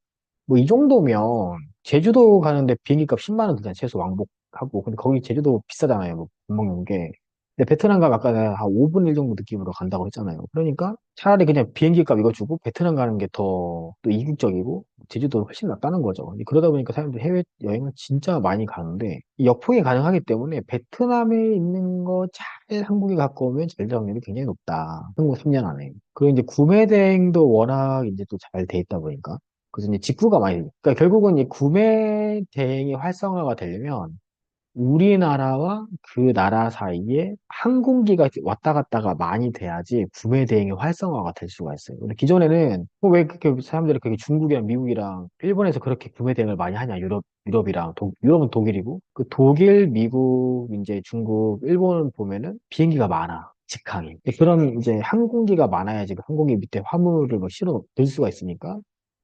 뭐 이 정도면 제주도 가는데 비행기값 10만 원 들잖아요. 최소 왕복하고. 근데 거기 제주도 비싸잖아요. 뭐 밥 먹는 게. 근데 베트남 가면 아까 내가 한 5분 1 정도 느낌으로 간다고 했잖아요. 그러니까 차라리 그냥 비행기값 이거 주고 베트남 가는 게 더 또 이국적이고 제주도가 훨씬 낫다는 거죠. 근데 그러다 보니까 사람들이 해외여행을 진짜 많이 가는데 이 역풍이 가능하기 때문에 베트남에 있는 거 잘 한국에 갖고 오면 잘 될 확률이 굉장히 높다. 한국 3년 안에. 그리고 이제 구매 대행도 워낙 이제 또 잘 돼 있다 보니까 그래서 이제 직구가 많이 그러니까 결국은 이 구매 대행이 활성화가 되려면 우리나라와 그 나라 사이에 항공기가 왔다 갔다가 많이 돼야지 구매 대행이 활성화가 될 수가 있어요. 근데 기존에는 왜 그렇게 사람들이 그렇게 중국이랑 미국이랑 일본에서 그렇게 구매 대행을 많이 하냐? 유럽이랑 유럽은 독일이고 그 독일, 미국, 이제 중국, 일본 보면은 비행기가 많아. 직항이. 그런 이제 항공기가 많아야지 그 항공기 밑에 화물을 막 실어 넣을 수가 있으니까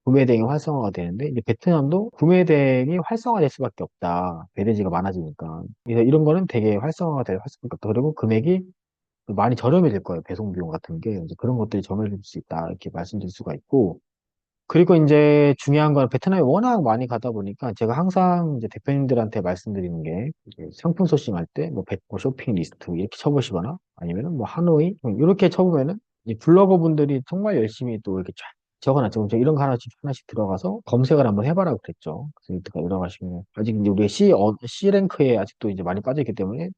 구매 대행이 활성화가 되는데 이제 베트남도 구매 대행이 활성화될 수밖에 없다. 배대지가 많아지니까. 그래서 이런 거는 되게 활성화가 될 수밖에 없다. 그리고 금액이 많이 저렴이 될 거예요. 배송 비용 같은 게. 이제 그런 것들이 저렴해질 수 있다. 이렇게 말씀드릴 수가 있고. 그리고 이제 중요한 건 베트남에 워낙 많이 가다 보니까 제가 항상 이제 대표님들한테 말씀드리는 게 이제 상품 소싱할 때 뭐 쇼핑 리스트 이렇게 쳐보시거나 아니면은 뭐 하노이 이렇게 쳐보면은 이 블로거 분들이 정말 열심히 또 이렇게 쫙 적어놨죠. 저 이런 거 하나씩 들어가서 검색을 한번 해봐라 그랬죠. 그래서 들어가시면 아직 이제 우리가 C 랭크에 아직도 이제 많이 빠져있기 때문에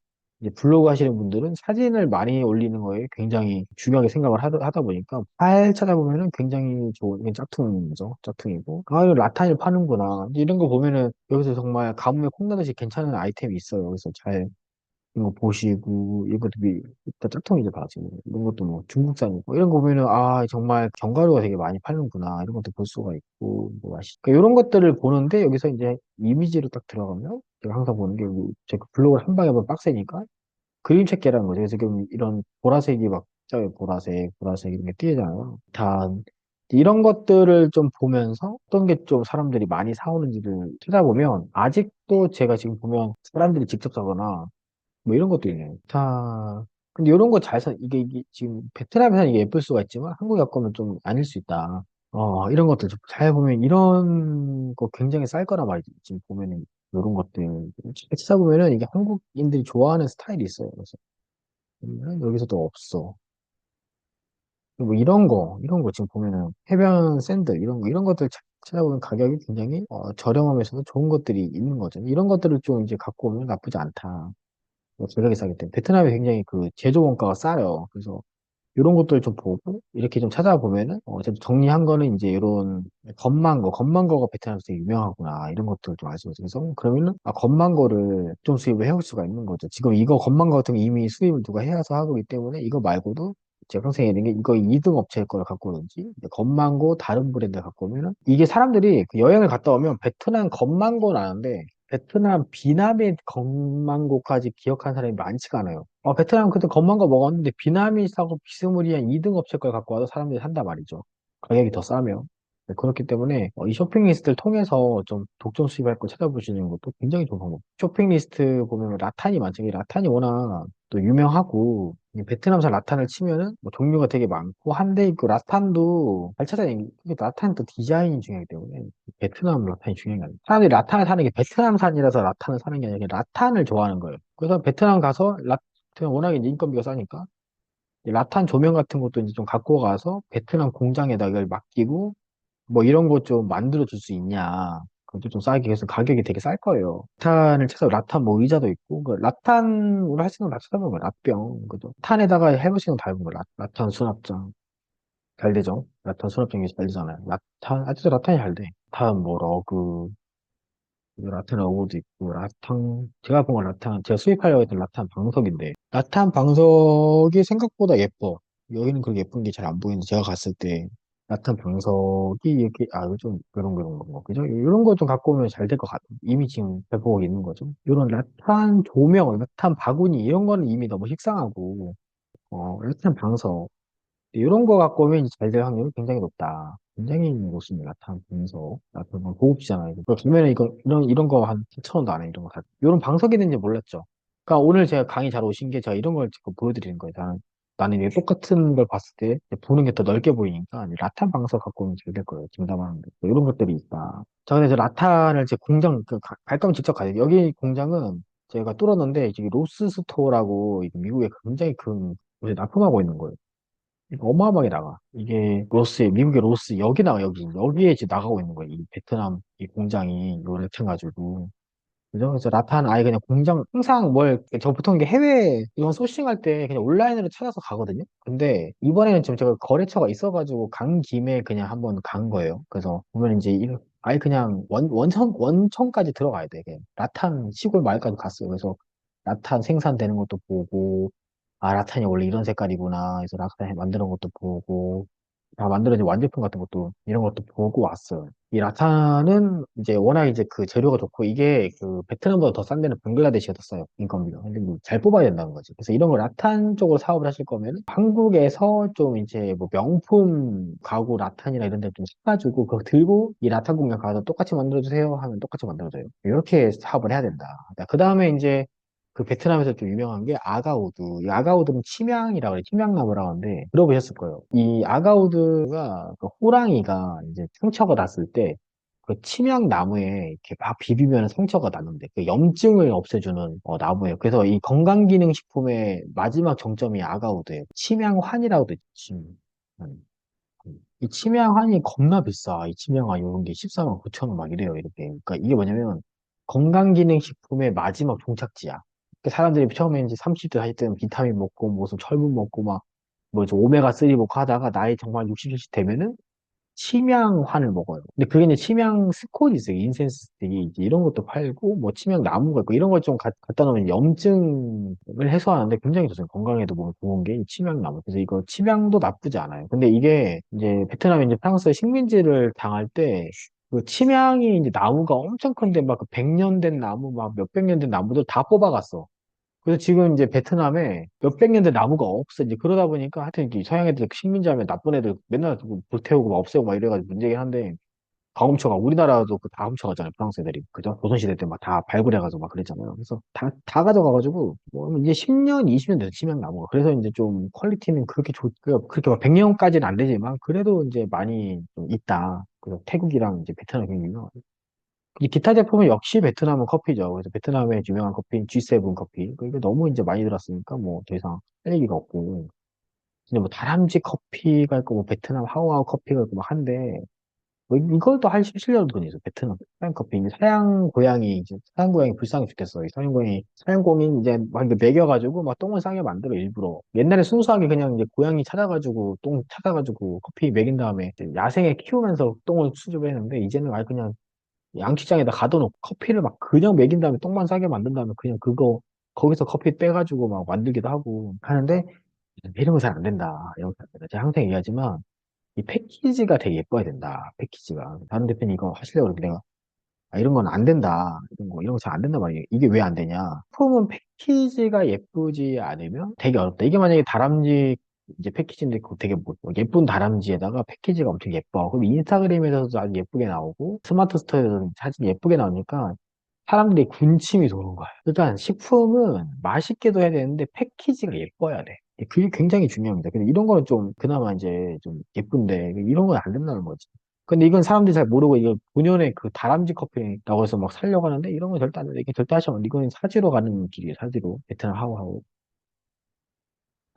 이제 블로그 하시는 분들은 사진을 많이 올리는 거에 굉장히 중요하게 생각을 하다 보니까 파일 찾아보면은 굉장히 좋은 이게 짝퉁이죠. 짝퉁이고. 아, 이거 라탄을 파는구나. 이런 거 보면은 여기서 정말 가뭄에 콩나듯이 괜찮은 아이템이 있어요. 그래서 잘 이거 보시고 이것도 다 짝퉁이죠 다 지금. 이런 것도 뭐 중국산이고 이런 거 보면은 아 정말 견과류가 되게 많이 파는구나 이런 것도 볼 수가 있고 뭐 그러니까 이런 것들을 보는데 여기서 이제 이미지로 딱 들어가면 제가 항상 보는 게 제가 블로그를 한 방에 보면 빡세니까 그림체계라는 거죠. 그래서 지금 이런 보라색이 막 짜요. 보라색 이런 게 띄잖아요. 다 이런 것들을 좀 보면서 어떤 게 좀 사람들이 많이 사오는지를 찾아보면 아직도 제가 지금 보면 사람들이 직접 사거나 뭐 이런 것도 있네요. 다 근데 이런 거 잘 이게 지금 베트남에서는 이게 예쁠 수가 있지만 한국에 갖고 오면 좀 아닐 수 있다. 이런 것들 좀 잘 보면 이런 거 굉장히 쌀 거란 말이지. 지금 보면은 이런 것들 잘 찾아보면은 이게 한국인들이 좋아하는 스타일이 있어요. 그래서 보면은 여기서도 없어. 뭐 이런 거 지금 보면은 해변 샌들 이런 것들 찾아보면 가격이 굉장히 저렴하면서도 좋은 것들이 있는 거죠. 이런 것들을 좀 이제 갖고 오면 나쁘지 않다. 가격이 싸기 때문에 베트남이 굉장히 그 제조 원가가 싸요. 그래서 이런 것들 좀 보고 이렇게 좀 찾아보면은 좀 정리한 거는 이제 이런 건망거가 베트남에서 되게 유명하구나 이런 것들 좀 알 수 있어요. 그래서 그러면은 건망거를 좀 수입을 해올 수가 있는 거죠. 지금 이거 건망거 같은 거 이미 수입을 누가 해와서 하고 있기 때문에 이거 말고도 제가 항상 얘기하는 게 이거 2등 업체의 걸 갖고 오든지 건망고 다른 브랜드 갖고 오면은 이게 사람들이 그 여행을 갔다 오면 베트남 건망고는 아는데 베트남 비남의 건망고까지 기억하는 사람이 많지가 않아요. 베트남 그때 건망고 먹었는데 비남이사고 비스무리한 2등 업체 걸 갖고 와도 사람들이 산단 말이죠. 가격이 더 싸면. 네, 그렇기 때문에 이 쇼핑 리스트를 통해서 좀 독점 수입할 거 찾아보시는 것도 굉장히 좋은 방법. 쇼핑 리스트 보면 라탄이 많죠. 이 라탄이 워낙 또 유명하고 이 베트남산 라탄을 치면은 뭐 종류가 되게 많고 한데 그 라탄도 잘 찾아야 이게 라탄은 또 디자인이 중요하기 때문에 베트남 라탄이 중요한 게 아니에요. 사람들이 라탄을 사는 게 베트남산이라서 라탄을 사는 게 아니라 그냥 라탄을 좋아하는 거예요. 그래서 베트남 가서 라탄 워낙에 이제 인건비가 싸니까 이 라탄 조명 같은 것도 이제 좀 갖고 가서 베트남 공장에다 이걸 맡기고 뭐 이런 거 좀 만들어 줄 수 있냐. 그것도 좀 싸게 해서 가격이 되게 쌀 거예요. 라탄을 쳐서 라탄 뭐 의자도 있고 그 라탄으로 할 수 있는 거 다 찾아보면 라병 그죠? 탄에다가 해볼 수 있는 거 다 해본 거 라탄 수납장 잘 되죠? 라탄 수납장이 잘 되잖아요. 라탄 아직도 라탄이 잘 돼. 라탄 뭐 러그 라탄 러그도 있고 라탄 제가 본 건 라탄 제가 수입하려고 했던 라탄 방석인데 라탄 방석이 생각보다 예뻐. 여기는 그렇게 예쁜 게 잘 안 보이는데 제가 갔을 때 라탄 방석이 이렇게 이거 좀 그런 거 그죠? 이런 거 좀 갖고 오면 잘 될 것 같아. 이미 지금 배포가 있는 거죠. 이런 라탄 조명, 라탄 바구니 이런 거는 이미 너무 식상하고 라탄 방석 이런 거 갖고 오면 잘 될 확률이 굉장히 높다. 굉장히 높습니다. 라탄 방석. 라탄 방 고급지잖아요. 그러면 이런 거 한 4,000원도 안 해. 이런 거 다. 이런 방석이 있는지 몰랐죠. 그러니까 오늘 제가 강의 잘 오신 게 제가 이런 걸 지금 보여드리는 거예요. 나는 이게 똑같은 걸 봤을 때 보는 게 더 넓게 보이니까 이 라탄 방석 갖고 오면 잘 될 거예요. 장담하는데. 이런 것들이 있다. 자, 근데 저 라탄을 제 공장, 갈 거면 직접 가야 돼요. 여기 공장은 제가 뚫었는데, 저기 로스 스토어라고 미국에 굉장히 큰 곳에 납품하고 있는 거예요. 이거 어마어마하게 나가. 이게 미국의 로스, 여기 나가, 여기. 여기에 지금 나가고 있는 거야. 이 베트남 이 공장이 이거를 해가지고. 그죠? 그래서 라탄 아예 그냥 공장, 항상 저 보통 이게 해외 이런 소싱할 때 그냥 온라인으로 찾아서 가거든요? 근데 이번에는 지금 제가 거래처가 있어가지고 간 김에 그냥 한번 간 거예요. 그래서 보면 이제 아예 그냥 원청까지 들어가야 돼. 그냥 라탄 시골 마을까지 갔어요. 그래서 라탄 생산되는 것도 보고, 아, 라탄이 원래 이런 색깔이구나. 그래서 라탄 만드는 것도 보고, 다 만들어진 완제품 같은 것도 이런 것도 보고 왔어요. 이 라탄은 이제 워낙 이제 그 재료가 좋고 이게 그 베트남보다 더 싼 데는 방글라데시가 더 싸요. 인건비가. 근데 뭐잘 뽑아야 된다는 거지. 그래서 이런 거 라탄 쪽으로 사업을 하실 거면 한국에서 좀 이제 뭐 명품 가구 라탄이나 이런 데 좀 사가지고 그거 들고 이 라탄 공장 가서 똑같이 만들어주세요 하면 똑같이 만들어줘요. 이렇게 사업을 해야 된다. 그 다음에 이제 그 베트남에서 좀 유명한 게 아가우드. 이 아가우드는 침향이라고 그래. 침향나무라고 하는데 들어보셨을 거예요. 이 아가우드가 그 호랑이가 이제 상처가 났을 때 그 침향나무에 이렇게 막 비비면 상처가 나는데 그 염증을 없애주는 나무예요. 그래서 이 건강기능식품의 마지막 정점이 아가우드예요. 침향환이라고도 있죠. 이 침향환이 겁나 비싸. 이 침향환 이런 게 14만 9천 원 막 이래요. 이렇게. 그러니까 이게 뭐냐면 건강기능식품의 마지막 종착지야. 그러니까 사람들이 처음에 이제 30대, 40대는 비타민 먹고 무슨 철분 먹고 막 뭐 오메가3 먹고 하다가 나이 정말 60, 70 되면은 침향환을 먹어요. 근데 그게 이제 침향 스콘이 있어요. 인센스 스틱이 이제 이런 것도 팔고 뭐 침향 나무가 있고 이런 걸 좀 갖다 놓으면 염증을 해소하는데 굉장히 좋습니다. 건강에도 뭐 좋은 게 이 침향 나무. 그래서 이거 침향도 나쁘지 않아요. 근데 이게 이제 베트남이 이제 프랑스 식민지를 당할 때 그 침향이 이제 나무가 엄청 큰데 막 그 100년 된 나무 막 몇백 년 된 나무들 다 뽑아갔어. 그래서 지금 이제 베트남에 몇백 년 된 나무가 없어. 이제 그러다 보니까 하여튼 이 서양 애들 식민지하면 나쁜 애들 맨날 불태우고 막 없애고 막 이래가지고 문제긴 한데 다 훔쳐가. 우리나라도 그 다 훔쳐가잖아요. 프랑스 애들이. 그죠? 조선시대 때 막 다 발굴해가지고 막 그랬잖아요. 그래서 다 가져가가지고 뭐 이제 10년, 20년 돼서 치면 나무가. 그래서 이제 좀 퀄리티는 그렇게 막 100년까지는 안 되지만 그래도 이제 많이 좀 있다. 그래서 태국이랑 이제 베트남이 굉장히 유명하죠. 이 기타 제품은 역시 베트남은 커피죠. 그래서 베트남의 유명한 커피인 G7 커피. 이게 너무 이제 많이 들었으니까 뭐 더 이상 할 얘기가 없고. 근데 뭐 다람쥐 커피가 있고 뭐 베트남 하우하우 커피가 있고 막 한데 뭐 이걸 또 할 실력은 있어. 베트남 서양 커피. 이제 서양 고양이 이제 서양 고양이 불쌍해 죽겠어. 이 서양 고양이 이제 막 이렇게 먹여가지고 막 똥을 싸게 만들어 일부러. 옛날에 순수하게 그냥 이제 고양이 찾아가지고 똥 찾아가지고 커피 먹인 다음에 이제 야생에 키우면서 똥을 수줍했는데 이제는 아예 그냥 양치장에다 가둬놓고 커피를 막 그냥 먹인 다음에 똥만 싸게 만든 다음에 그냥 그거 거기서 커피 빼가지고 막 만들기도 하고 하는데 이런 건 잘 안 된다. 이런 거잘 안 된다. 제가 항상 얘기하지만 이 패키지가 되게 예뻐야 된다. 패키지가. 다른 대표님 이거 하시려고 그러는데 내가 아, 이런 건 안 된다. 이런 거 잘 안 된단 말이에요. 이게 왜 안 되냐? 품은 패키지가 예쁘지 않으면 되게 어렵다. 이게 만약에 다람쥐 이제 패키지인데 그 되게 뭐 예쁜 다람쥐에다가 패키지가 엄청 예뻐. 그럼 인스타그램에서도 아주 예쁘게 나오고 스마트 스토어에서도 사진 예쁘게 나오니까 사람들이 군침이 도는 거야. 일단 식품은 맛있게도 해야 되는데 패키지가 예뻐야 돼. 그게 굉장히 중요합니다. 근데 이런 거는 좀 그나마 이제 좀 예쁜데 이런 건 안 된다는 거지. 근데 이건 사람들이 잘 모르고 이거 본연의 그 다람쥐 커피라고 해서 막 살려고 하는데 이런 건 절대 안 돼. 이게 절대 하시면 안 돼. 이건 사지로 가는 길이에요. 사지로. 베트남 하오하오.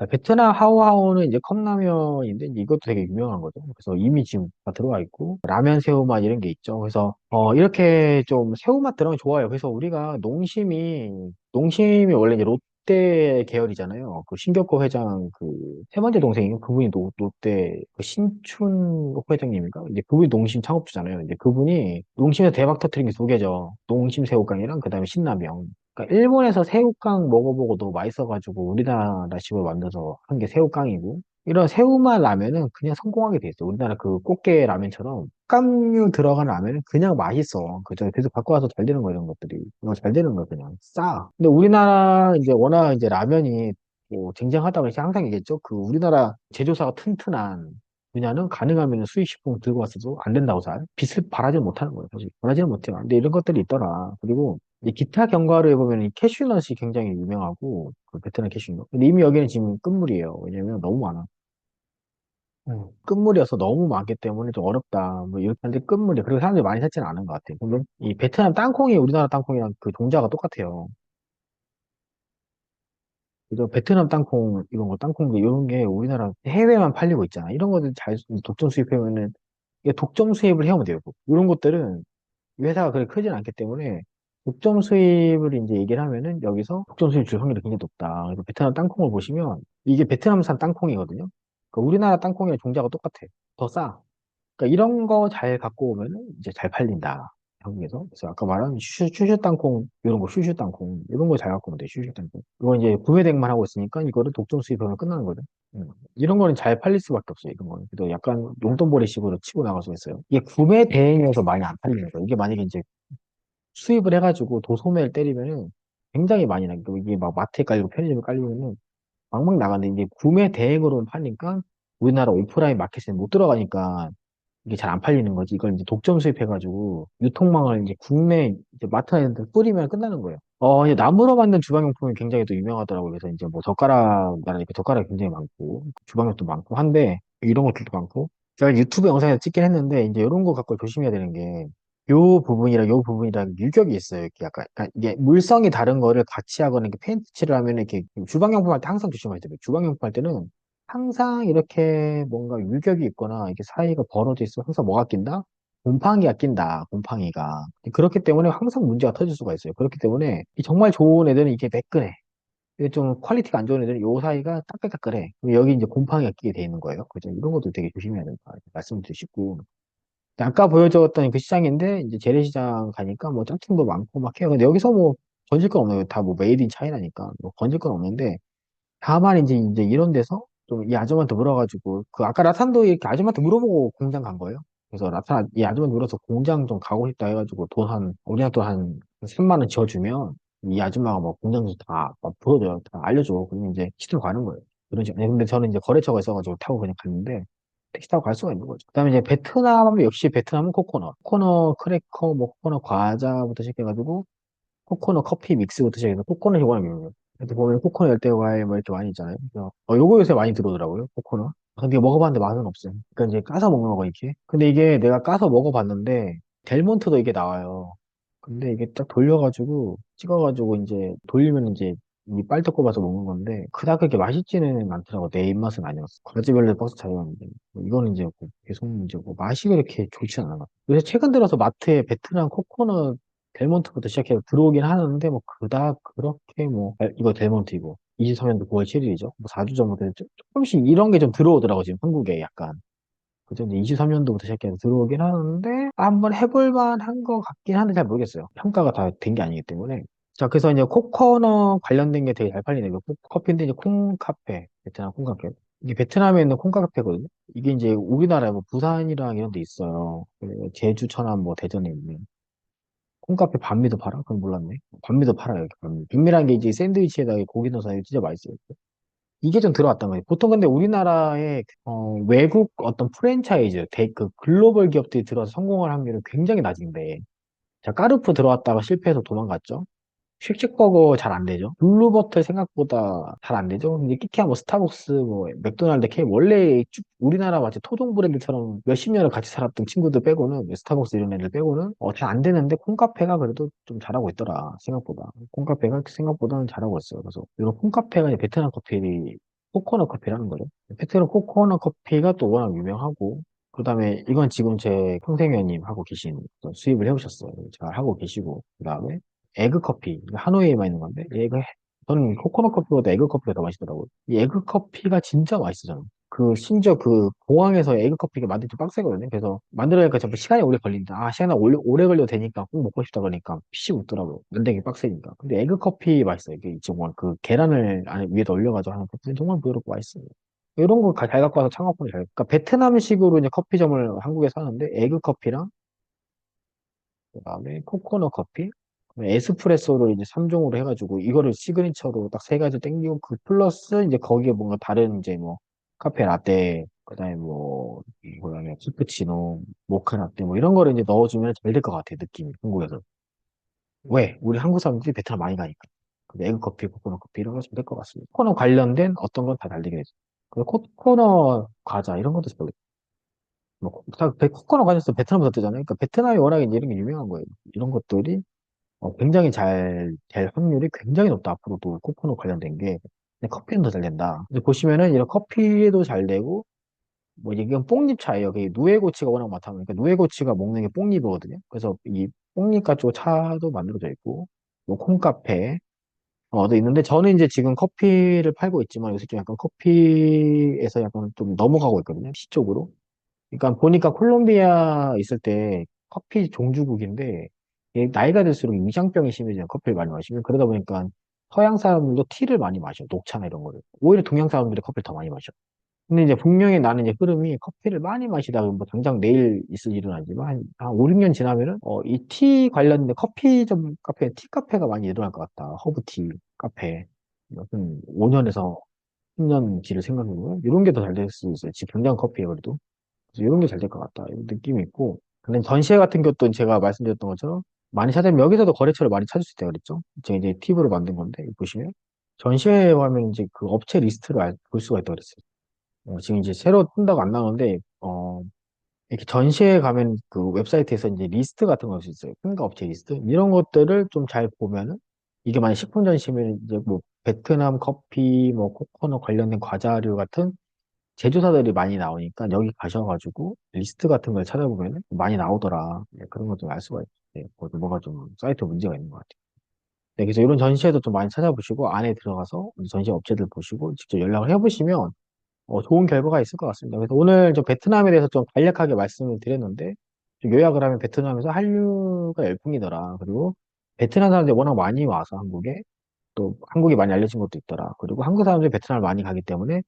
베트남 하오하오는 이제 컵라면인데 이제 이것도 되게 유명한 거죠. 그래서 이미 지금 다 들어와 있고 라면 새우맛 이런 게 있죠. 그래서 이렇게 좀 새우맛 들어가면 좋아요. 그래서 우리가 농심이 원래 이제 롯데 계열이잖아요. 그 신격호 회장 그 세 번째 동생이요. 그분이 롯데 그 신춘 회장님인가? 이제 그분이 농심 창업주잖아요. 이제 그분이 농심에서 대박 터뜨린 게 두 개죠. 농심 새우깡이랑 그다음에 신라면. 그러니까 일본에서 새우깡 먹어보고 너무 맛있어가지고 우리나라식으로 만들어서 한 게 새우깡이고 이런 새우맛 라면은 그냥 성공하게 돼 있어. 우리나라 그 꽃게 라면처럼 깜류 들어간 라면은 그냥 맛있어. 그죠? 계속 갖고 와서 잘 되는 거 이런 것들이. 이거 잘 되는 거 그냥 싸. 근데 우리나라 이제 워낙 이제 라면이 뭐 쟁쟁하다고 해서 항상 얘기했죠. 그 우리나라 제조사가 튼튼한 분야는 가능하면 수입식품 들고 왔어도 안 된다고 잘. 빛을 발하지 못하는 거예요. 사실. 발하지는 못해요. 근데 이런 것들이 있더라. 그리고 이 기타 견과류에 보면 이 캐슈넛이 굉장히 유명하고 그 베트남 캐슈넛. 근데 이미 여기는 지금 끝물이에요. 왜냐면 너무 많아. 끝물이어서 너무 많기 때문에 좀 어렵다. 뭐 이렇게 하는데 끝물이 그리고 사람들이 많이 찾지는 않은 것 같아요. 물론 이 베트남 땅콩이 우리나라 땅콩이랑 그 종자가 똑같아요. 그래서 베트남 땅콩, 이런 거, 땅콩도 이런 게 우리나라 해외만 팔리고 있잖아. 이런 거는 잘, 독점 수입하면은, 이게 독점 수입을 해오면 돼요. 이런 것들은 회사가 그렇게 크진 않기 때문에 독점 수입을 이제 얘기를 하면은 여기서 독점 수입 줄 확률이 굉장히 높다. 그래서 베트남 땅콩을 보시면 이게 베트남산 땅콩이거든요. 그러니까 우리나라 땅콩이랑 종자가 똑같아. 더 싸. 그러니까 이런 거 잘 갖고 오면은 이제 잘 팔린다. 한국에서. 그래서 아까 말한 슈슈 땅콩, 이런 거 슈슈 땅콩, 이런 거 잘 갖고 오면 돼. 슈슈 땅콩. 이거 이제 구매 대행만 하고 있으니까 이거를 독점 수입하면 끝나는 거든. 이런 거는 잘 팔릴 수밖에 없어요. 이런 거는. 그래도 약간 용돈벌이식으로 치고 나갈 수 있어요. 이게 구매 대행에서 많이 안 팔리는 거예요. 이게 만약에 이제 수입을 해가지고 도소매를 때리면은 굉장히 많이 나요. 이게 막 마트에 깔리고 편의점에 깔리면은 막막 나가는데 이제 구매 대행으로만 파니까 우리나라 오프라인 마켓에 못 들어가니까 이게 잘 안 팔리는 거지. 이걸 이제 독점 수입해가지고 유통망을 이제 국내 이제 마트에다 뿌리면 끝나는 거예요. 이제 나무로 만든 주방용품이 굉장히 또 유명하더라고요. 그래서 이제 뭐 젓가락 말하니까 젓가락이 굉장히 많고 주방용도 많고 한데 이런 것들도 많고 제가 유튜브 영상에서 찍긴 했는데 이제 이런 거 갖고 조심해야 되는 게 요 부분이랑 요 부분이랑 유격이 있어요. 이렇게 약간, 그러니까 이게 물성이 다른 거를 같이 하거나 이렇게 페인트 칠을 하면 이렇게 주방용품 할 때 항상 조심해야 돼요. 주방용품 할 때는 항상 이렇게 뭔가 유격이 있거나 이게 사이가 벌어져 있으면 항상 뭐가 낀다? 곰팡이가 낀다, 곰팡이가. 그렇기 때문에 항상 문제가 터질 수가 있어요. 그렇기 때문에 이 정말 좋은 애들은 이게 매끈해. 이게 좀 퀄리티가 안 좋은 애들은 요 사이가 따끈따끈해. 그럼 여기 이제 곰팡이가 끼게 돼 있는 거예요. 그죠? 이런 것도 되게 조심해야 된다. 말씀드리고 싶고. 아까 보여줬던 그 시장인데 이제 재래시장 가니까 뭐 짝퉁도 많고 막 해요. 근데 여기서 뭐 건질 건 없는 다 뭐 메이드 인 차이나니까 뭐 건질 건 없는데 다만 이제 이런 데서 좀 이 아줌마한테 물어가지고 그 아까 라탄도 이렇게 아줌마한테 물어보고 공장 간 거예요. 그래서 라탄 이 아줌마한테 물어서 공장 좀 가고 싶다 해가지고 돈 한 우리나라 돈한 3만 원 지어주면 이 아줌마가 뭐 공장에서 다막 보여줘요. 다 알려줘. 그러면 이제 시트로 가는 거예요. 그런 식으로. 근데 저는 이제 거래처가 있어가지고 타고 그냥 갔는데 택시 타고 갈 수가 있는 거죠. 그다음에 이제 베트남 하면 역시 베트남은 코코넛 크래커, 뭐 코코넛 과자부터 시작해가지고 코코넛 커피 믹스부터 시작해서 코코넛이 워낙 유명해요. 그래서 보면 코코넛 열대 과일 뭐 이렇게 많이 있잖아요. 그래서 요거 요새 많이 들어오더라고요. 코코넛. 근데 이거 먹어봤는데 맛은 없어요. 그러니까 이제 까서 먹는 거 이렇게. 근데 이게 내가 까서 먹어봤는데 델몬트도 이게 나와요. 근데 이게 딱 돌려가지고 찍어가지고 이제 돌리면 이제 이 빨대 꼽아서 먹는 건데 그닥 그렇게 맛있지는 않더라고. 내 입맛은 아니었어. 과지별로 버스 찾아봤는데 이거는 이제 뭐 계속 문제고 맛이 그렇게 좋지 않아. 요새 최근 들어서 마트에 베트남 코코넛 델몬트부터 시작해서 들어오긴 하는데 뭐 그닥 그렇게 뭐 이거 델몬트이고 23년도 9월 7일이죠. 뭐 4주 전부터 조금씩 이런 게 좀 들어오더라고 지금 한국에 약간. 그죠? 이제 23년도부터 시작해서 들어오긴 하는데 한번 해볼 만한 것 같긴 한데 잘 모르겠어요. 평가가 다 된 게 아니기 때문에. 자, 그래서 이제 코코넛 관련된 게 되게 잘 팔리네요. 커피인데 이제 콩카페, 베트남 콩카페. 이게 베트남에 있는 콩카페거든요. 이게 이제 우리나라에 뭐 부산이랑 이런 데 있어요. 그리고 제주, 천안, 뭐 대전에 있는. 콩카페 반미도 팔아? 그건 몰랐네. 반미도 팔아요, 여기 반미. 반미라는 게 이제 샌드위치에다가 고기 넣어서 진짜 맛있어요. 이게 좀 들어왔단 말이에요. 보통 근데 우리나라의 외국 어떤 프랜차이즈, 그 글로벌 기업들이 들어와서 성공할 확률은 굉장히 낮은데, 자, 까르푸 들어왔다가 실패해서 도망갔죠. 쉑쉑버거 잘 안 되죠. 블루버터 생각보다 잘 안 되죠. 근데 끼케야 뭐 스타벅스, 뭐 맥도날드, K 원래 쭉 우리나라 마치 토종 브랜드처럼 몇십 년을 같이 살았던 친구들 빼고는 스타벅스 이런 애들 빼고는 잘 안 되는데 콩카페가 그래도 좀 잘하고 있더라 생각보다. 콩카페가 생각보다는 잘하고 있어요. 그래서 이런 콩카페가 이제 베트남 커피 코코넛 커피라는 거죠. 베트남 코코넛 커피가 또 워낙 유명하고 그다음에 이건 지금 제 평생회원님 하고 계신 수입을 해오셨어요. 잘 하고 계시고 그다음에 에그 커피 하노이에만 있는 건데 저는 코코넛 커피보다 에그 커피가 더 맛있더라고요. 이 에그 커피가 진짜 맛있어 저는. 그 심지어 그 공항에서 에그 커피가 만들기 좀 빡세거든요. 그래서 만들어니까 전부 시간이 오래 걸린다. 아 시간이 오래 걸려도 되니까 꼭 먹고 싶다 그러니까 피식 웃더라고요. 만들기 빡세니까. 근데 에그 커피 맛있어요. 이게 정말 그 계란을 안에 위에다 올려가지고 하는 커피는 정말 부드럽고 맛있어요. 이런 거 잘 갖고 와서 창업하면 잘. 그러니까 베트남식으로 이제 커피점을 한국에서 하는데 에그 커피랑 그다음에 코코넛 커피, 그다음에 에스프레소를 이제 3종으로 해가지고 이거를 시그니처로 딱 세 가지 땡기고 그 플러스 이제 거기에 뭔가 다른 이제 뭐 카페 라떼, 그다음에 뭐 뭐냐 카푸치노, 모카 라떼 뭐 이런 거를 이제 넣어주면 잘 될 것 같아 느낌이 한국에서. 왜? 우리 한국 사람들이 베트남 많이 가니까. 근데 에그 커피, 코코넛 커피 이런 거 좀 될 것 같습니다. 코코넛 관련된 어떤 건 다 달리게 되죠. 그리고 코코넛 과자 이런 것도 잘 뭐, 코코넛 관련해서 베트남에서 뜨잖아요. 그러니까 베트남이 워낙에 이제 이런 게 유명한 거예요. 이런 것들이 굉장히 잘 될 확률이 굉장히 높다. 앞으로도 코코넛 관련된 게. 근데 커피는 더 잘 된다. 근데 보시면은 이런 커피도 잘 되고, 뭐 이건 뽕잎 차예요. 그 누에고치가 워낙 많다 보니까 누에고치가 먹는 게 뽕잎이거든요. 그래서 이 뽕잎 가지고 차도 만들어져 있고, 뭐 콩카페, 도 있는데 저는 이제 지금 커피를 팔고 있지만 요새 좀 약간 커피에서 약간 좀 넘어가고 있거든요. 시 쪽으로. 그러니까 보니까 콜롬비아 있을 때 커피 종주국인데 이게 나이가 들수록 위장병이 심해져요. 커피를 많이 마시면. 그러다 보니까 서양 사람들도 티를 많이 마셔. 녹차나 이런 거를. 오히려 동양 사람들이 커피를 더 많이 마셔. 근데 이제 분명히 나는 이제 흐름이 커피를 많이 마시다가 뭐 당장 내일 있을 일은 아니지만 한 5, 6년 지나면은 이 티 관련된 커피점 카페, 티 카페가 많이 일어날 것 같다. 허브티 카페. 한 5년에서 10년 뒤를 생각해보면 이런 게 더 잘 될 수 있어요. 지금 당장 커피에 그래도. 그래서 이런 게 잘 될 것 같다. 이런 느낌이 있고. 근데 전시회 같은 것도 제가 말씀드렸던 것처럼 많이 찾으면 여기서도 거래처를 많이 찾을 수 있다 그랬죠. 제가 이제 팁으로 만든 건데 보시면 전시회에 가면 이제 그 업체 리스트를 볼 수가 있다고 그랬어요. 지금 이제 새로 뜬다고 안 나오는데, 이렇게 전시회 가면 그 웹사이트에서 이제 리스트 같은 거 할 수 있어요. 평가 업체 리스트. 이런 것들을 좀 잘 보면은, 이게 만약 식품 전시면 이제 뭐 베트남 커피, 뭐 코코넛 관련된 과자류 같은 제조사들이 많이 나오니까 여기 가셔가지고 리스트 같은 걸 찾아보면 많이 나오더라. 네, 그런 걸 좀 알 수가 있어요. 네, 거기 뭐가 좀 사이트 문제가 있는 것 같아요. 네, 그래서 이런 전시회도 좀 많이 찾아보시고 안에 들어가서 전시 업체들 보시고 직접 연락을 해보시면 좋은 결과가 있을 것 같습니다. 그래서 오늘 좀 베트남에 대해서 좀 간략하게 말씀을 드렸는데, 좀 요약을 하면 베트남에서 한류가 열풍이더라. 그리고 베트남 사람들이 워낙 많이 와서 한국에, 또 한국이 많이 알려진 것도 있더라. 그리고 한국 사람들이 베트남을 많이 가기 때문에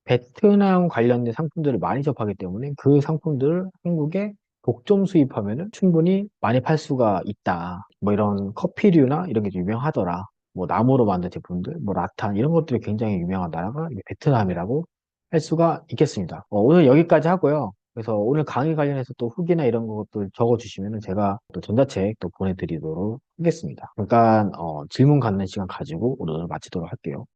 베트남 관련된 상품들을 많이 접하기 때문에 그 상품들을 한국에 독점 수입하면은 충분히 많이 팔 수가 있다. 뭐 이런 커피류나 이런 게 좀 유명하더라. 뭐 나무로 만든 제품들, 뭐 라탄 이런 것들이 굉장히 유명한 나라가 이제 베트남이라고 할 수가 있겠습니다. 오늘 여기까지 하고요. 그래서 오늘 강의 관련해서 또 후기나 이런 것들 적어주시면은 제가 또 전자책 또 보내드리도록 하겠습니다. 잠깐 질문 갖는 시간 가지고 오늘 마치도록 할게요.